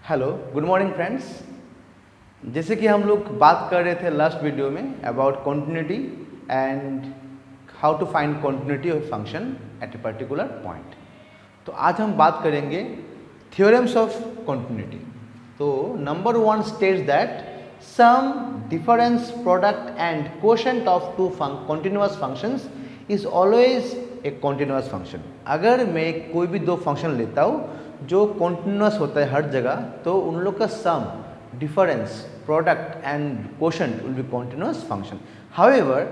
Hello good morning friends. जैसे कि हम लोग बात कर रहे थे लास्ट वीडियो में about continuity and how to find continuity of function at a particular point. तो आज हम बात करेंगे थ्योरम्स ऑफ कॉन्टिन्यूटी। तो number one states that sum difference product and quotient of two continuous functions is always a continuous function. अगर मैं कोई भी दो फंक्शन लेता हूँ जो कॉन्टिन्यूअस होता है हर जगह, तो उन लोग का sum, difference, product and quotient will be continuous function. However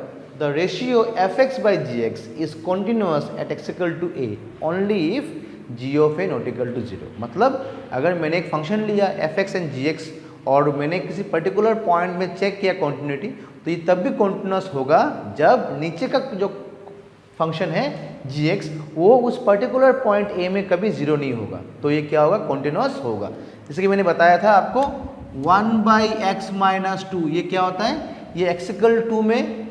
the ratio fx by gx is continuous at x equal to a only if g of a not equal to 0। मतलब अगर मैंने एक फंक्शन लिया fx and gx और मैंने किसी particular point में check किया कॉन्टिन्यूटी, तो ये तब भी कॉन्टिन्यूअस होगा जब नीचे का जो फंक्शन है gx वो उस पर्टिकुलर पॉइंट a में कभी जीरो नहीं होगा, तो ये क्या होगा, कॉन्टिन्यूअस होगा। जैसे कि मैंने बताया था आपको 1/x - 2 ये क्या होता है, ये x equal 2 में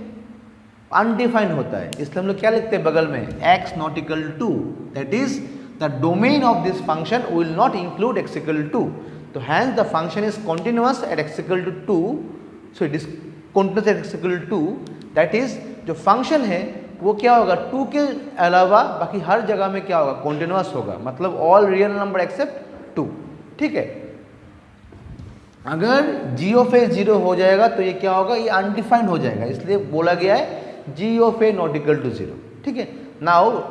अनडिफाइंड होता है, इसलिए हम लोग क्या लिखते हैं बगल में x not equal to, that is the domain of this function will not include x equal to। तो hence the function is continuous at x equal to 2, so it is continuous at x equal to 2, that is जो function है वो क्या होगा, 2 के अलावा बाकी हर जगह में क्या होगा, कॉन्टिन्यूअस होगा। मतलब ऑल रियल नंबर एक्सेप्ट 2। ठीक है, अगर g ऑफ a 0 हो जाएगा तो ये क्या होगा, ये अनडिफाइंड हो जाएगा, इसलिए बोला गया है g of a not equal to 0। ठीक है, now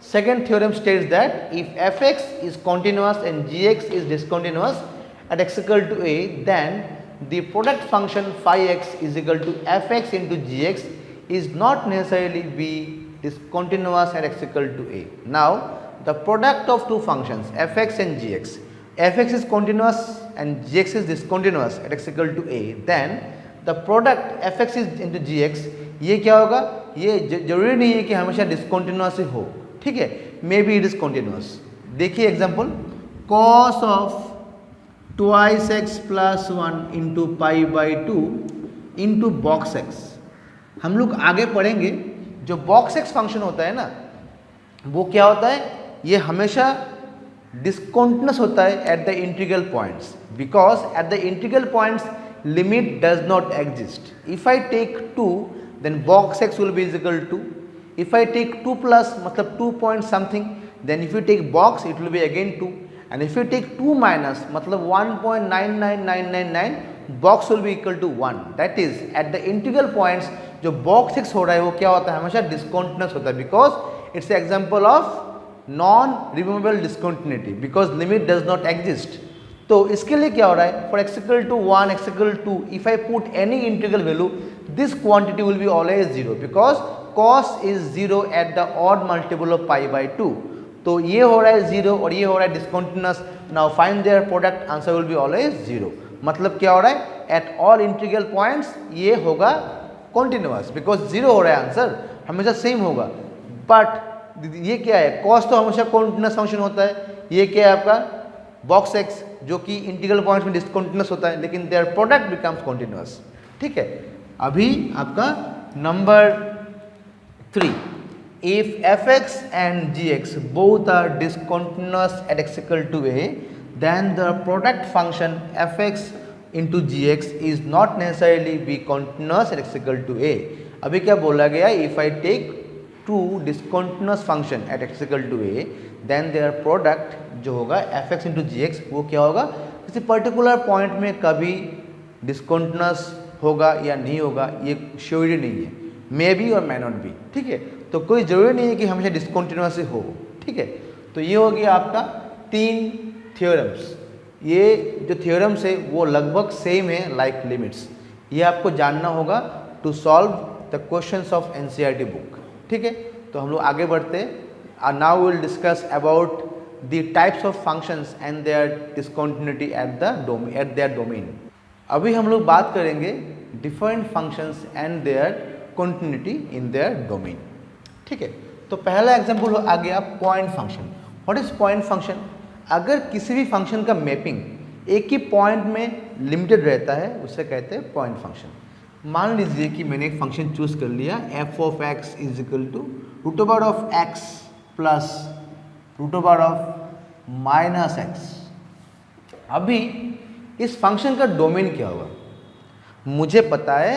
second theorem states that if fx is continuous and gx is discontinuous at x equal to a, then the product function phi x is equal to fx into gx is not necessarily be discontinuous at x equal to a. Now the product of two functions fx and gx, fx is continuous and gx is discontinuous at x equal to a, then the product fx is into gx ये क्या होगा, ये जरूरी नहीं है कि हमेशा discontinuous ही हो। ठीक है, maybe it is continuous. देखिए example, cos of twice x plus 1 into pi by 2 into box x। हम लोग आगे पढ़ेंगे जो बॉक्स एक्स फंक्शन होता है ना, वो क्या होता है, ये हमेशा डिसकॉन्टिन्यूअस होता है at the integral points, because at the integral points limit does not exist. If I take 2 then box X will be is equal to, if I take 2 plus मतलब 2 point something, then if you take box it will be again 2, and if you take 2 minus मतलब 1.99999 box will be equal to 1। That is at the integral points जो box x हो रहा है वो क्या होता है, हमेशा डिसकॉन्टिन्यूअस होता है, because it's example of non removable discontinuity, because limit does not exist. तो इसके लिए क्या हो रहा है, for x equal to 1, x equal to 2, if I put any integral value this quantity will be always 0, because cos is 0 at the odd multiple of pi by 2। तो ये हो रहा है 0 और ये हो रहा है discontinuous. Now find their product, answer will be always 0। मतलब क्या हो रहा है, एट ऑल इंटीग्रल पॉइंट्स ये होगा कॉन्टिन्यूअस, बिकॉज 0 हो रहा है, आंसर हमेशा सेम होगा। बट ये क्या है, कॉस तो हमेशा कॉन्टिन्यूअस फंक्शन होता है, ये क्या है आपका बॉक्स एक्स जो कि इंटीग्रल पॉइंट्स में डिसकॉन्टिन्यूअस होता है, लेकिन देयर प्रोडक्ट बिकम्स कॉन्टिन्यूअस। ठीक है, अभी आपका number 3, if fx and gx both are discontinuous at x equal to a, then the product function fx into gx is not necessarily be continuous at x equal to a। अभी क्या बोला गया, if I take two discontinuous function at x equal to a, then their product जो होगा fx into gx वो क्या होगा, किसी पर्टिकुलर पॉइंट में कभी डिसकॉन्टिन्यूअस होगा या नहीं होगा, ये श्योरिटी नहीं है, मे बी और मे नॉट बी। ठीक है, तो कोई ज़रूरी नहीं है कि हमेशा डिसकॉन्टिन्यूअस ही हो। ठीक है, तो ये हो गया आपका 3 थ्योरम्स। ये जो थ्योरम्स है वो लगभग सेम है लाइक लिमिट्स, ये आपको जानना होगा to solve the questions of NCERT book. ठीक है, तो हम लोग आगे बढ़ते हैं। Now will discuss about the types of functions and their discontinuity at their domain. अभी हम लोग बात करेंगे different functions and their continuity in their domain. ठीक है, तो पहला एग्जाम्पल आ गया point function. What is point function, अगर किसी भी फंक्शन का मैपिंग एक ही पॉइंट में लिमिटेड रहता है उसे कहते हैं पॉइंट फंक्शन। मान लीजिए कि मैंने एक फंक्शन चूज कर लिया f of x is equal to root over of x plus root over of minus x। अभी इस फंक्शन का डोमेन क्या होगा? मुझे पता है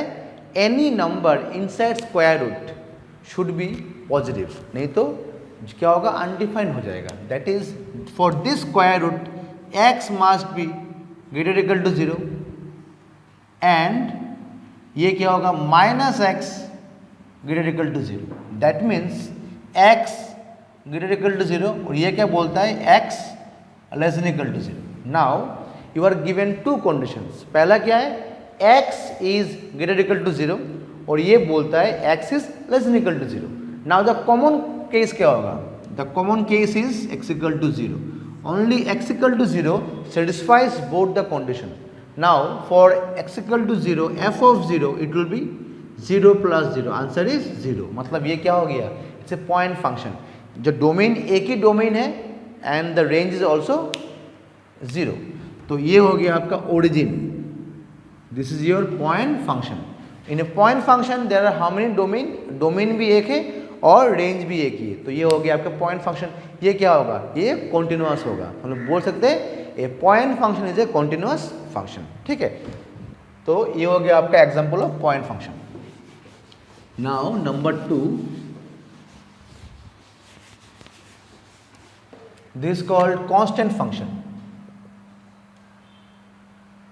any number inside square root should be positive, नहीं तो क्या होगा? अनडिफाइंड हो जाएगा। That is for this square root x must be greater equal to 0 and ये क्या होगा? Minus x greater equal to 0। That means x greater equal to 0 और ये क्या बोलता है? X less than equal to 0। Now you are given two conditions. पहला क्या है? x is greater equal to 0 और ये बोलता है x is less than equal to 0। Now the common case क्या होगा? The common case is x equal to 0। Only x equal to 0 satisfies both the condition. Now for x equal to 0 f of 0 it will be 0 plus 0. Answer is 0। मतलब ये क्या हो गया? It's a point function. जो domain एक ही domain है and the range is also 0। तो ये हो गया आपका origin. This is your point function. In a point function there are how many domain? Domain भी एक है और रेंज भी एक ही है। तो ये हो गया आपका पॉइंट फंक्शन। ये क्या होगा? ये कॉन्टिन्यूअस होगा। हम लोग बोल सकते हैं a point function is a continuous function. ठीक है, तो ये हो गया आपका example of point function. Now number 2, this is called constant function.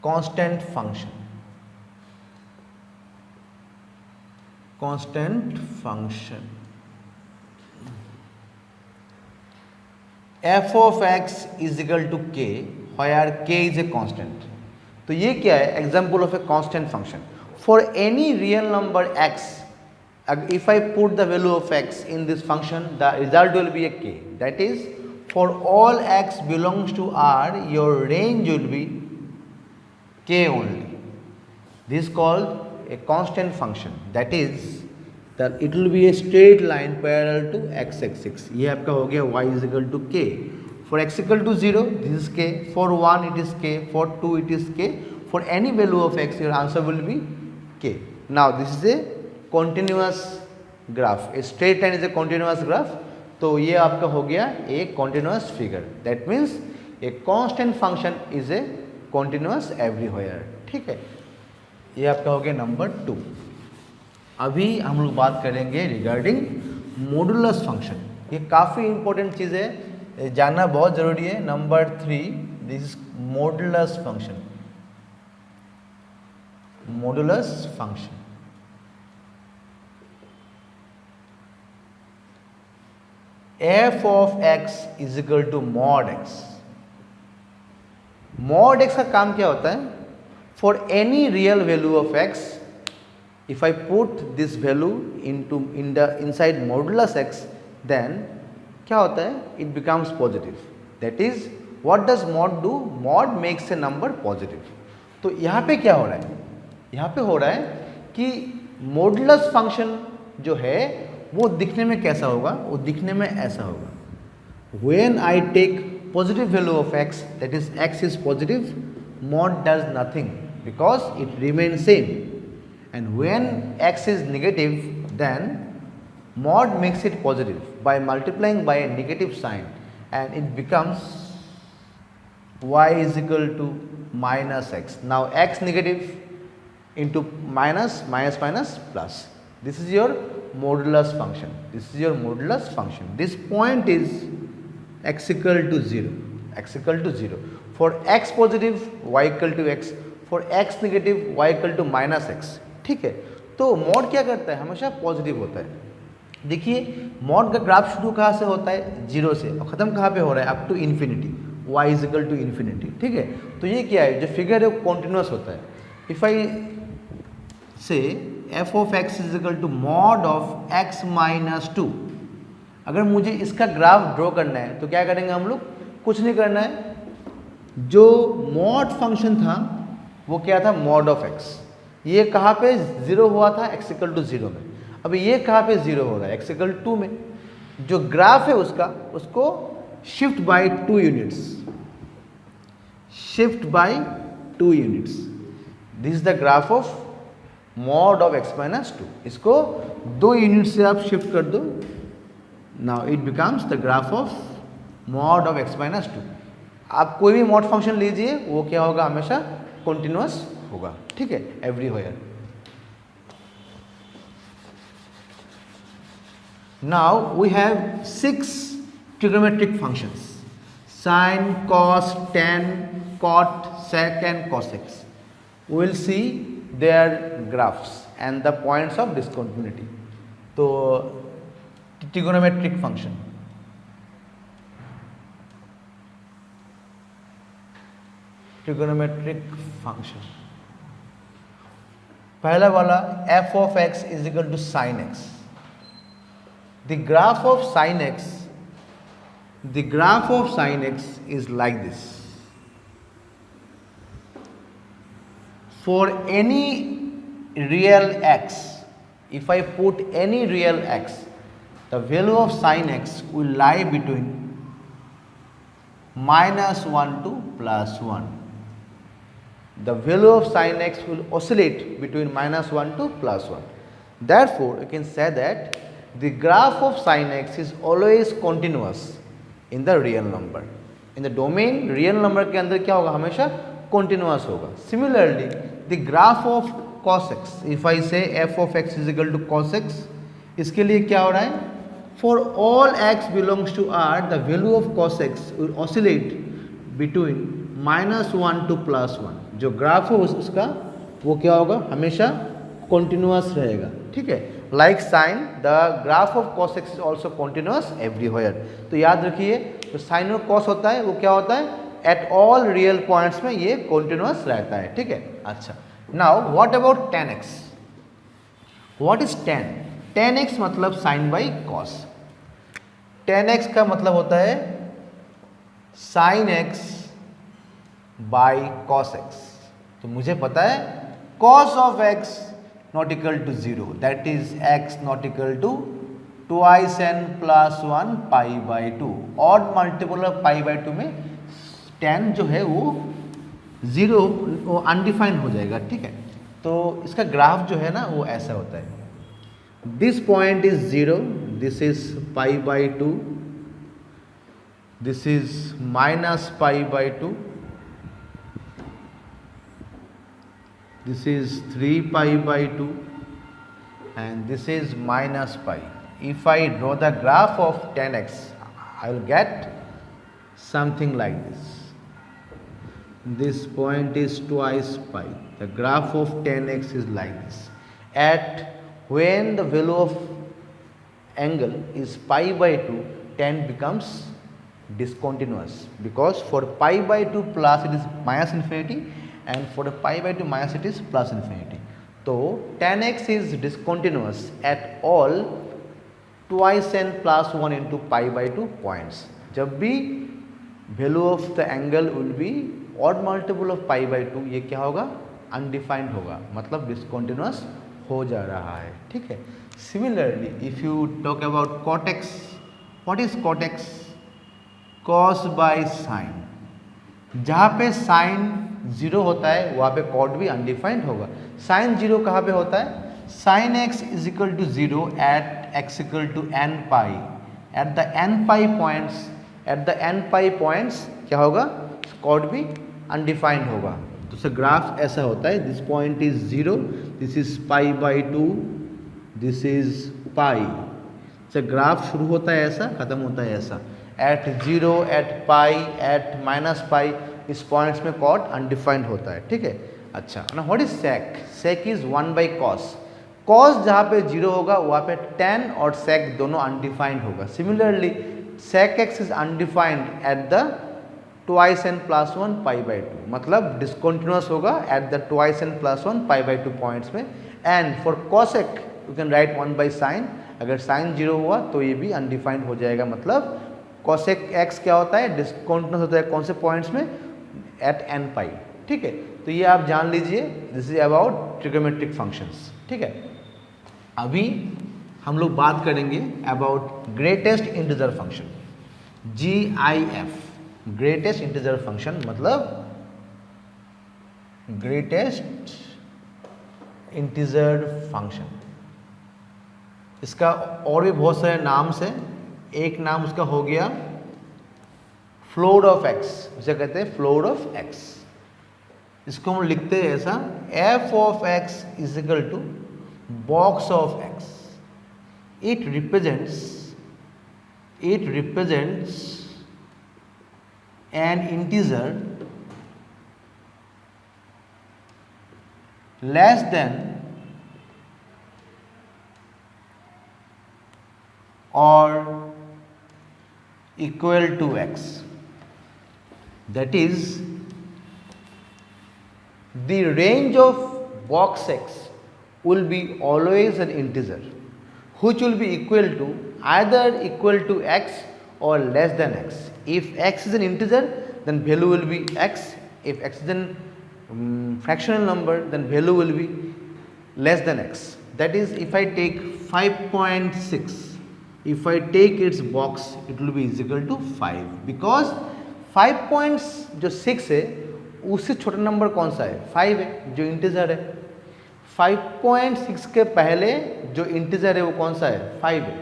Constant function. Constant function. f of x is equal to k where k is a constant. तो ये क्या है? Example of a constant function. For any real number x, if I put the value of x in this function, the result will be a k. That is, for all x belongs to R, your range will be k only. This is called a constant function. That is that it will be a straight line parallel to x axis. ये आपका हो गया y is equal to k. For x equal to 0, this is k. For 1, it is k. For 2, it is k. For any value of x, your answer will be k. Now, this is a continuous graph. A straight line is a continuous graph. तो ये आपका हो गया एक continuous figure. That means a constant function is a continuous everywhere. ठीक है, ये आपका हो गया नंबर 2। अभी हम लोग बात करेंगे रिगार्डिंग मॉडुलस फंक्शन। ये काफ़ी इंपॉर्टेंट चीज़ है, जानना बहुत ज़रूरी है। Number 3, this is modulus function. Modulus function f of x is equal to mod x. mod x का काम क्या होता है? For any real value of x, if I put this value inside modulus x, then क्या होता है? It becomes positive. That is, what does mod do? Mod makes a number positive. तो यहाँ पे क्या हो रहा है? यहाँ पे हो रहा है कि मॉडुलस फंक्शन जो है वो दिखने में कैसा होगा? वो दिखने में ऐसा होगा। When I take positive value of x, that is x is positive, mod does nothing because it remains same. And when x is negative, then mod makes it positive by multiplying by a negative sign, and it becomes y is equal to minus x. Now x negative into minus, minus minus plus. This is your modulus function. This is your modulus function. This point is x equal to 0. x equal to 0. For x positive, y equal to x. For x negative, y equal to minus x. ठीक है, तो mod क्या करता है? हमेशा positive होता है। देखिए, मॉड का ग्राफ शुरू कहाँ से होता है? 0 से, और ख़त्म कहाँ पे हो रहा है? Up to infinity. y is equal to infinity. ठीक है, तो ये क्या है? जो फिगर है वो कॉन्टिन्यूस होता है। इफ़ आई से f of x is equal to mod of x minus 2, अगर मुझे इसका ग्राफ ड्रॉ करना है तो क्या करेंगे हम लोग? कुछ नहीं करना है। जो मॉड फंक्शन था वो क्या था? Mod of x। ये कहाँ पे 0 हुआ था? x इक्वल टू 0 में। अभी ये कहाँ पे 0 हो रहा है? x इक्वल टू 2 में। जो ग्राफ है उसको shift by 2 units. Shift by 2 units. This is the graph of mod of x minus 2। इसको 2 यूनिट से आप शिफ्ट कर दो। Now it becomes the graph of mod of x minus 2। आप कोई भी मॉड फंक्शन लीजिए वो क्या होगा, हमेशा कॉन्टिन्यूअस होगा, ठीक है, everywhere. Now we have 6 trigonometric functions: sine, cos, tan, cot, sec and cosec. We will see their graphs and the points of discontinuity. तो trigonometric function, पहला वाला f of x is equal to sin x. The graph of sin x is like this. For any real x, if I put any real x, the value of sin x will lie between -1 to +1. The value of sin x will oscillate between -1 to +1. Therefore, you can say that the graph of sin x is always continuous in the real number. In the domain real number के अंदर क्या होगा, हमेशा continuous होगा. Similarly, the graph of cos x, if I say f of x is equal to cos x, इसके लिए क्या हो रहा है, for all x belongs to R, the value of cos x will oscillate between -1 to +1. जो graph हो उसका वो क्या होगा, हमेशा continuous रहेगा, ठीक है. Like sin, the graph of cos x is also continuous everywhere. तो याद रखिए, तो sin और cos होता है वो क्या होता है, at all real points में ये continuous रहता है, ठीक है. अच्छा, now what about tan x? What is tan? tan x मतलब sin by cos. tan x का मतलब होता है sin x by cos x. तो मुझे पता है cos of x not equal to 0, that is x not equal to twice n plus 1 pi by 2. odd multiple of pi by 2 में tan जो है वो 0, वो अनडिफाइंड हो जाएगा, ठीक है. तो इसका ग्राफ जो है ना वो ऐसा होता है, this point is 0, this is pi by 2, this is minus pi by 2, this is 3 pi by 2 and this is minus pi. If I draw the graph of tan x, I will get something like this. This point is twice pi. The graph of tan x is like this. At when the value of angle is pi by 2, tan becomes discontinuous, because for pi by 2 plus it is minus infinity and for the pi by 2 minus it is plus infinity. तो tan x is discontinuous at all twice n plus 1 into pi by 2 points. जब भी value of the angle will be odd multiple of pi by 2, ये क्या होगा, undefined होगा, मतलब discontinuous हो जा रहा है, ठीक है. Similarly, if you talk about cot x, what is cot x? cos by sin. जहाँ पे sin 0 होता है वहाँ पे cot भी अनडिफाइंड होगा. sin 0 कहाँ पे होता है, sin x is equal to 0 at x equal to n pi. At the n pi points क्या होगा, cot भी अनडिफाइंड होगा. तो उसका ग्राफ ऐसा होता है, this point is 0, this is pi by 2, this is pi. Graph शुरू होता है ऐसा, खत्म होता है ऐसा. at 0, at pi, at minus pi, इस पॉइंट्स में cot अनडिफाइंड होता है, ठीक है. अच्छा, ना what is sec? sec is 1 by cos. cos जहाँ पे 0 होगा वहाँ पे tan और sec दोनों अनडिफाइंड होगा. Similarly sec x is undefined eight the twice n plus 1 pi by 2, मतलब डिसकॉन्टिन्यूअस होगा at the twice n plus 1 pi by 2 points में. And for cosec you can write 1 by sin. अगर sin 0 हुआ तो ये भी undefined हो जाएगा, मतलब cosec x क्या होता है, डिसकॉन्टिन्यूअस होता है कौन से पॉइंट्स में, एट n pi, ठीक है. तो ये आप जान लीजिए, this is about trigonometric functions, ठीक है. अभी हम लोग बात करेंगे about greatest integer function, GIF. Greatest integer function मतलब ग्रेटेस्ट इंटीजर फंक्शन. इसका और भी बहुत सारे नाम से, एक नाम उसका हो गया फ्लोर ऑफ एक्स, उसे कहते हैं फ्लोर ऑफ एक्स। इसको हम लिखते हैं ऐसा, f of x is equal to box of x. It represents an integer less than or equal to x, that is the range of box x will be always an integer which will be equal to either equal to x or less than x. If x is an integer, then value will be x. If x is an fractional number, then value will be less than x. That is, if I take 5.6, if I take its box, it will be is equal to 5, because 5.6 है उससे छोटा number कौन सा है, 5 है जो integer है। 5.6 के पहले जो इंटीजर है वो कौन सा है, 5 है।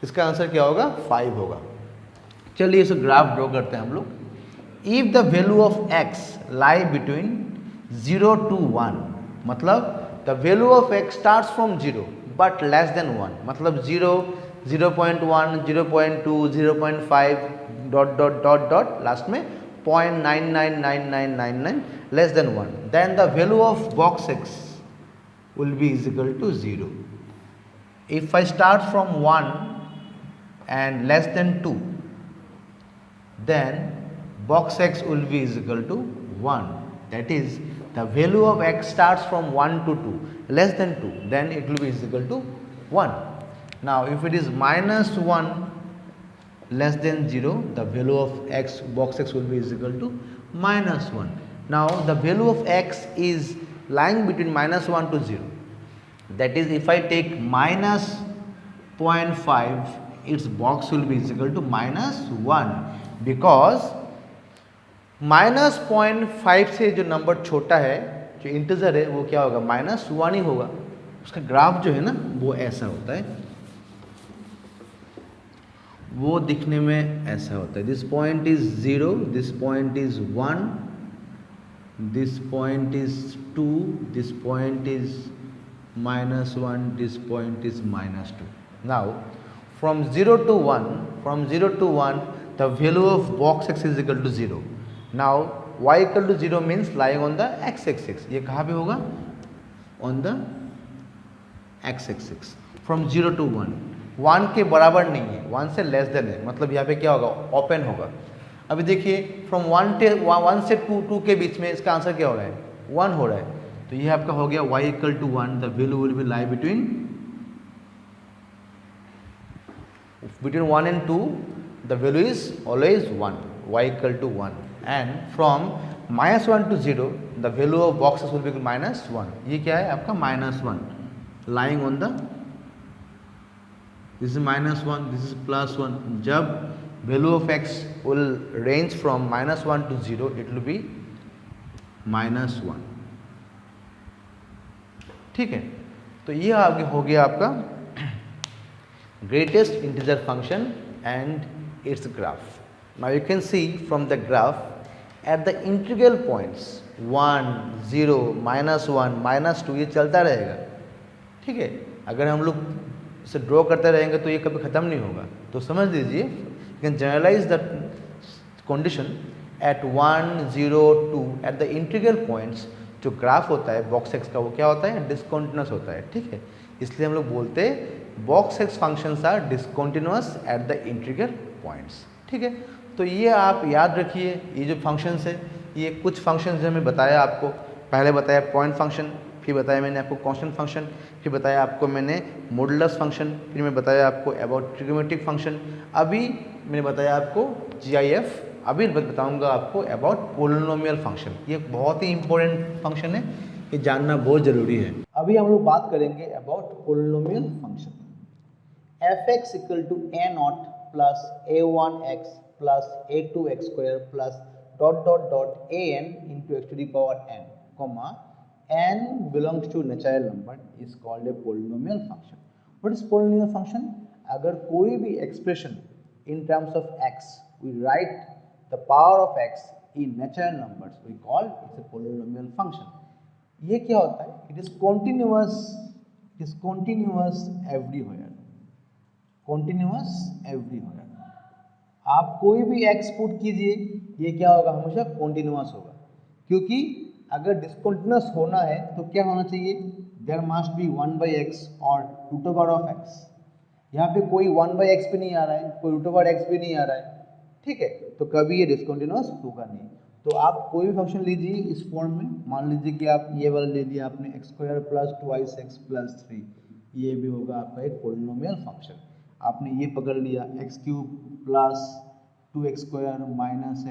इसका आंसर क्या होगा, 5 होगा। चलिए इसे ग्राफ ड्रॉ करते हैं हम लोग। If the value of x lie between 0 to 1, मतलब the value of x starts from 0 but less than 1, मतलब 0, 0.1, 0.2, 0.5 dot dot dot dot last में 0.999999 less than 1, then the value of box x will be is equal to 0. If I start from 1 and less than 2, then box x will be is equal to 1. That is, the value of x starts from 1 to 2, less than 2, then it will be is equal to 1. Now, if it is minus 1 less than 0, the value of x, box x will be is equal to minus 1. Now, the value of x is lying between minus 1 to 0. That is, if I take minus 0.5, its box will be is equal to minus 1, because minus 0.5 से जो number छोटा है, जो integer है, वो क्या होगा, minus 1 ही होगा। उसका ग्राफ जो है ना वो ऐसा होता है, वो दिखने में ऐसा होता है। This point is 0, this point is 1, this point is 2, this point is minus 1, this point is minus 2. Now, from 0 to 1, the value of box x is equal to 0. Now, y equal to 0 means lying on the x-axis. ये कहाँ पे होगा, on the x-axis. From 0 to 1, 1 के बराबर नहीं है, 1 से less than है, मतलब यहाँ पे क्या होगा, ओपन होगा। अभी देखिए फ्रॉम 1 से 2 के बीच में इसका आंसर क्या हो रहा है, 1 हो रहा है, तो ये आपका हो गया y equal to 1, the value will be lie between 1 and 2, the value is always 1, y equal to 1, and from -1 to 0, the value of boxes will be -1। ये क्या है आपका -1 lying on the, this is -1, this is +1। जब value of x will range from -1 to 0, it will be -1। ठीक है, तो ये आगे हो गया आपका greatest integer function and it's graph. Now you can see from the graph at the integral points 1, 0, -1, -2 ये चलता रहेगा। ठीक है, अगर हम लोग इसे ड्रॉ करते रहेंगे तो ये कभी ख़त्म नहीं होगा। तो समझ लीजिए, you can generalize the condition at 1, 0, 2 at the integral points। जो ग्राफ होता है बॉक्स एक्स का वो क्या होता है, डिसकॉन्टिन्यूस होता है। ठीक है, इसलिए हम लोग बोलते हैं box x functions are discontinuous at the integral points. ठीक है, तो ये आप याद रखिए, ये जो फंक्शंस है, ये कुछ फंक्शंस जो मैं बताया आपको, पहले बताया पॉइंट फंक्शन, फिर बताया मैंने आपको कांस्टेंट फंक्शन, फिर बताया आपको मैंने मॉडुलस फंक्शन, फिर मैं बताया आपको अबाउट ट्रिग्नोमेट्रिक फंक्शन, अभी मैंने बताया आपको GIF, अभी बताऊंगा आपको अबाउट पोलिनोमियल फंक्शन। ये बहुत ही इंपॉर्टेंट फंक्शन है, ये जानना बहुत ज़रूरी है। अभी हम लोग बात करेंगे about polynomial function. f(x) equal to a0 plus a1x plus a2x square plus dot dot dot an into x to the power n, comma n belongs to natural number is called a polynomial function. What is polynomial function? अगर कोई भी expression in terms of x we write the power of x in natural numbers we call it's a polynomial function. ये क्या होता है? It is continuous everywhere, continuous everywhere. आप कोई भी x पुट कीजिए, ये क्या होगा? हमेशा कॉन्टिन्यूअस होगा, क्योंकि अगर डिस्कंटिन्यूअस होना है तो क्या होना चाहिए? देयर मस्ट बी 1/x और रूट ओवर ऑफ x। यहाँ पे कोई 1/x भी नहीं आ रहा है, कोई रूट ओवर x भी नहीं आ रहा है, ठीक है, तो कभी ये डिस्कंटिन्यूअस होगा नहीं। तो आप कोई भी फंक्शन लीजिए इस फॉर्म में, मान लीजिए कि आप ये वाला ले लिया आपने x² + 2x + 3, ये भी होगा आपका एक पोलिनोमियल फंक्शन। आपने ये पकड़ लिया x³ + 2x² -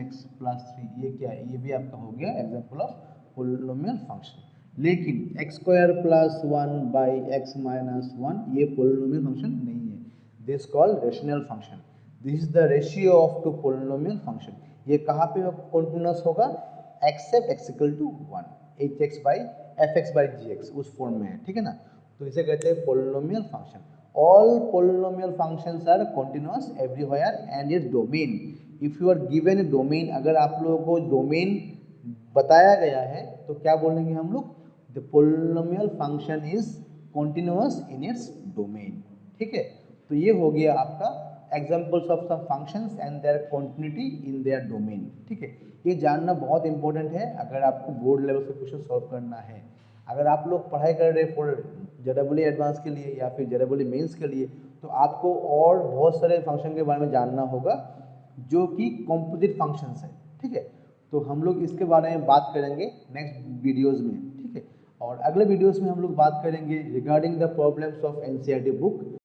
x + 3, ये क्या है? ये भी आपका हो गया एग्जाम्पल ऑफ पोलिनोमियल फंक्शन। लेकिन x² + 1/x - 1 ये पोलिनोमियल फंक्शन नहीं है, this called rational function. This is the ratio of two polynomial function. ये कहाँ पे कॉन्टिन्यूअस होगा? एक्सेप्ट x = 1, hx/fx/gx उस फॉर्म में है, ठीक है ना। तो इसे कहते हैं polynomial function. All polynomial functions are continuous everywhere and its domain. If you are given a domain, अगर आप लोगों को डोमेन बताया गया है तो क्या बोलेंगे हम लोग? The polynomial function is continuous in its domain, ठीक है। तो ये हो गया आपका examples of some functions and their continuity in their domain, ठीक है। ये जानना बहुत इंपॉर्टेंट है अगर आपको बोर्ड लेवल से क्वेश्चन सॉल्व करना है। अगर आप लोग पढ़ाई कर रहे फॉर JEE एडवांस के लिए या फिर JEE मेंस के लिए, तो आपको और बहुत सारे फंक्शन के बारे में जानना होगा जो कि कॉम्पोजिट फंक्शंस है, ठीक है। तो हम लोग इसके बारे में बात करेंगे नेक्स्ट वीडियोज़ में, ठीक है। और अगले वीडियोज़ में हम लोग बात करेंगे regarding the problems of NCERT book.